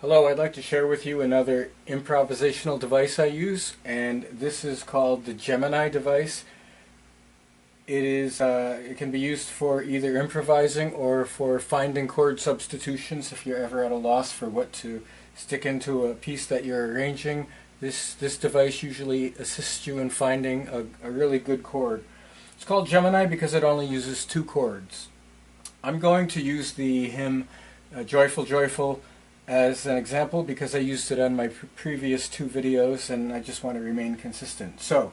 Hello, I'd like to share with you another improvisational device I use, and this is called the Gemini Device. It can be used for either improvising or for finding chord substitutions if you're ever at a loss for what to stick into a piece that you're arranging. This device usually assists you in finding a really good chord. It's called Gemini because it only uses 2 chords. I'm going to use the hymn Joyful Joyful as an example because I used it on my previous 2 videos and I just want to remain consistent. So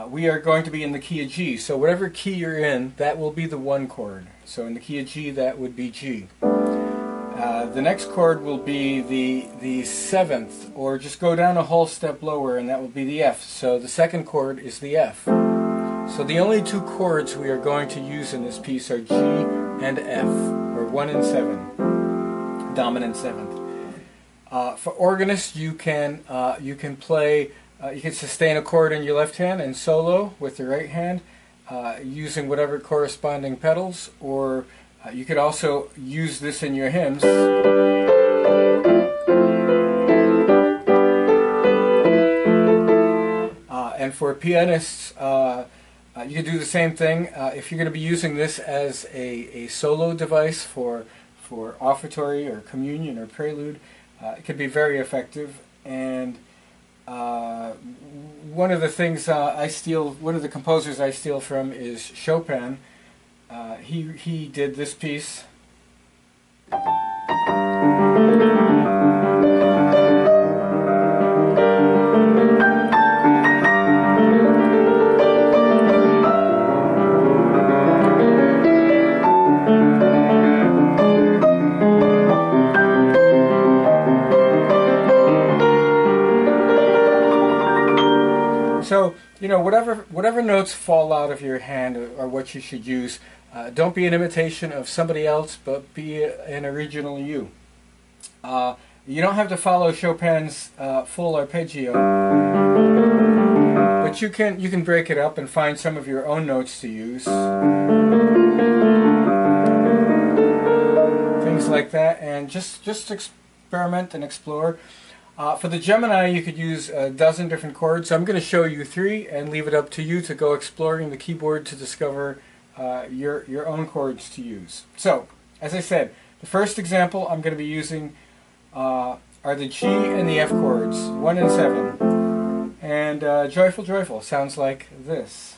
we are going to be in the key of G, so whatever key you're in, that will be the 1 chord. So in the key of G, that would be G. The next chord will be the 7th, or just go down a whole step lower and that will be the F. So the 2nd chord is the F. So the only 2 chords we are going to use in this piece are G and F, or 1 and 7. Dominant 7th. For organists, you can play. You can sustain a chord in your left hand and solo with the right hand, using whatever corresponding pedals. Or you could also use this in your hymns. And for pianists, you can do the same thing. If you're going to be using this as a solo device for offertory or communion or prelude, it can be very effective. And one of the things one of the composers I steal from is Chopin. He did this piece. So, you know, whatever notes fall out of your hand are what you should use. Don't be an imitation of somebody else, but be an original you. You don't have to follow Chopin's full arpeggio, but you can break it up and find some of your own notes to use. Things like that, and just experiment and explore. For the Gemini, you could use a dozen different chords. So I'm going to show you 3 and leave it up to you to go exploring the keyboard to discover your own chords to use. So, as I said, the first example I'm going to be using are the G and the F chords, 1 and 7. And Joyful Joyful sounds like this.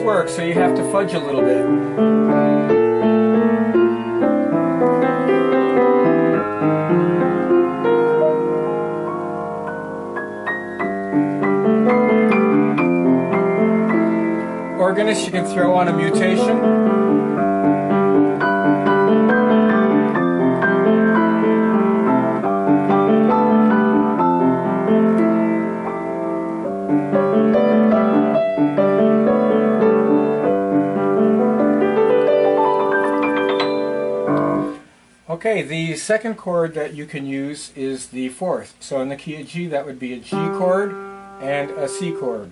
Work, so you have to fudge a little bit. Organist, you can throw on a mutation. Okay, the second chord that you can use is the 4th. So in the key of G, that would be a G chord and a C chord.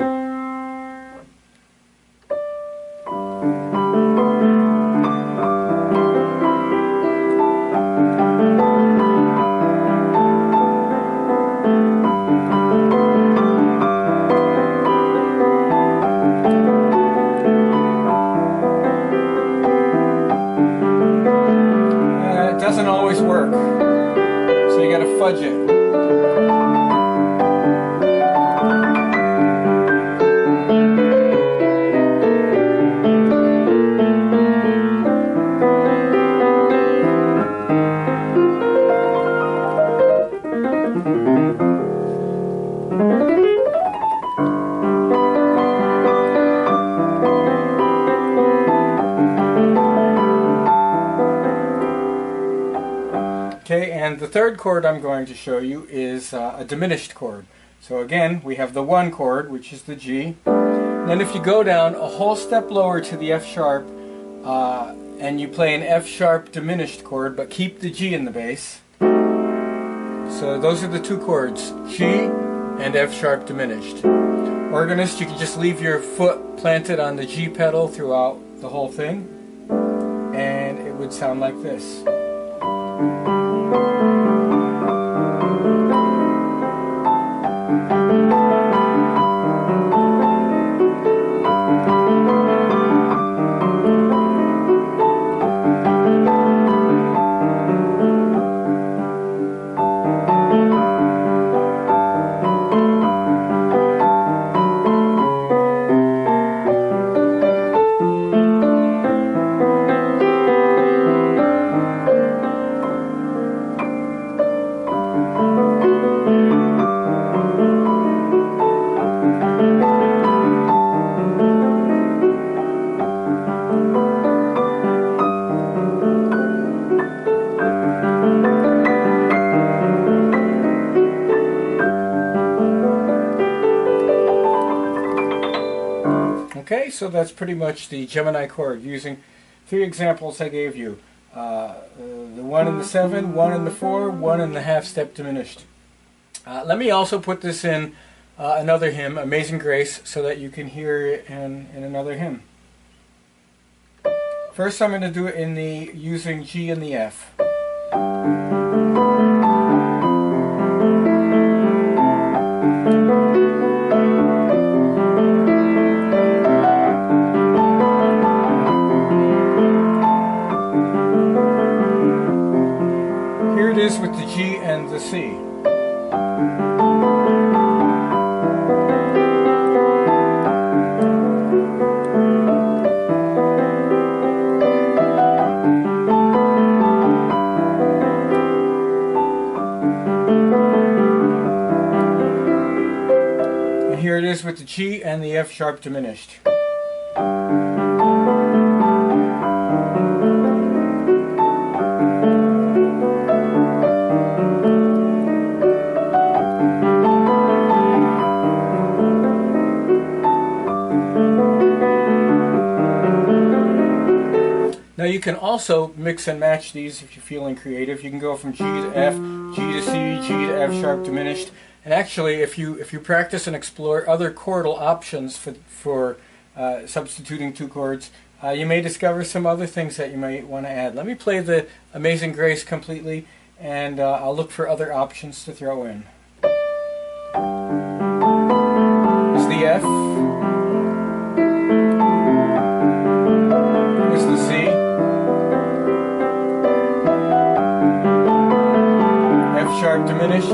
Doesn't always work, so you gotta fudge it. Okay, and the third chord I'm going to show you is a diminished chord. So again, we have the 1 chord, which is the G. Then if you go down a whole step lower to the F sharp, and you play an F sharp diminished chord, but keep the G in the bass. So those are the 2 chords, G and F sharp diminished. Organist, you can just leave your foot planted on the G pedal throughout the whole thing, and it would sound like this. Okay, so that's pretty much the Gemini chord, using 3 examples I gave you. The 1 and the 7, 1 and the 4, 1 and the half step diminished. Let me also put this in another hymn, Amazing Grace, so that you can hear it in another hymn. First I'm going to do it in the using G and the F. Here it is with the G and the C. And here it is with the G and the F sharp diminished. Now you can also mix and match these if you're feeling creative. You can go from G to F, G to C, G to F sharp diminished. And actually, if you practice and explore other chordal options for substituting 2 chords, you may discover some other things that you might want to add. Let me play the Amazing Grace completely, and I'll look for other options to throw in. Here's the F. Here's the C. F sharp diminished.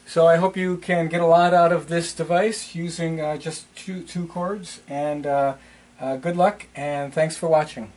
So I hope you can get a lot out of this device using just two chords, and good luck, and thanks for watching.